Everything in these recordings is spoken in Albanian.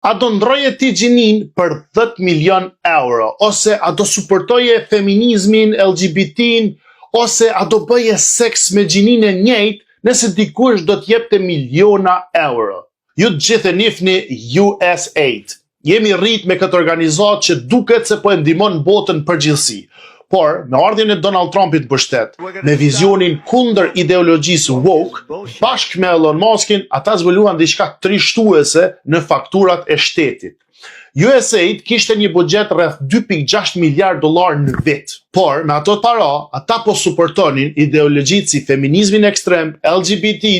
A do ndroje ti gjinin për 10 milion euro, ose a do suportoje feminizmin, LGBT-n, ose a do bëje seks me gjinin e njëjtë nëse dikush do t'jepte miliona euro. Ju të gjithë e njihni USAID. Jemi rrit me këtë organizatë që duket se po e ndihmon botën përgjithësi. Por, me ardhjen e Donald Trumpit mbështet, me vizionin kundër ideologjisë woke, bashkë me Elon Muskin, ata zbuluan diçka trishtuese në fakturat e shtetit. USAID kishte një buxhet rreth 2.6 miliard dollar në vit. Por, me ato para, ata po suportonin ideologjitë si feminizmin ekstrem, LGBT,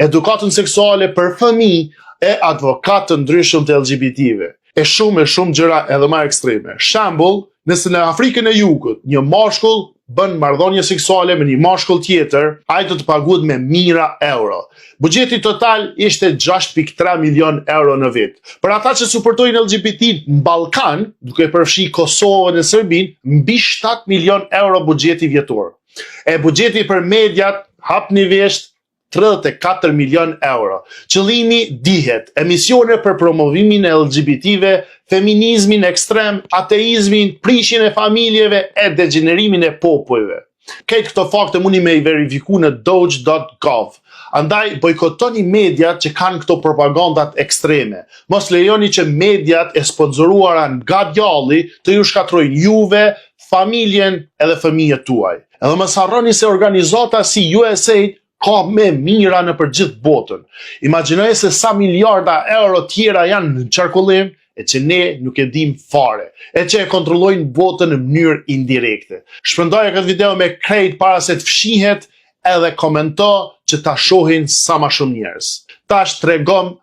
edukatën seksuale për fëmijë e advokatë të ndryshëm të LGBT-ve. E shumë gjëra edhe më ekstreme. Shembull, nëse në Afrikën e Jugut një mashkull bën marrëdhënie seksuale me një mashkull tjetër, ai do të paguhet me mijëra euro. Buxheti total ishte 6.3 milion euro në vit. Për ata që suportojnë LGBT në Ballkan, duke përfshi Kosovën e Serbinë, mbi 7 milion euro buxheti vjetor. E buxheti për mediat, hapni vesh, 34 milion euro. Qëllimi dihet, emisione për promovimin e LGBT-ve, feminizmin ekstrem, ateizmin, prishjen e familjeve e degenerimin e popujve. Këtë këto fakte mundi me i verifiku në doge.gov. Andaj bojkotoni mediat që kanë këto propagandat ekstreme. Mos lejoni që mediat e sponsoruara nga djalli të ju shkatrojnë juve, familjen edhe fëmijët tuaj. Edhe mos harroni se organizata si USAID ka me mira në përgjith botën. Imagjinoj se sa miliarda euro tjera janë në qarkullim e që ne nuk e dim fare, e që e kontrollojnë botën në mënyrë indirekte. Shpërndoja këtë video me krejt para se të fshihet edhe komento që ta shohin sa ma shumë njerëz. Tash tregom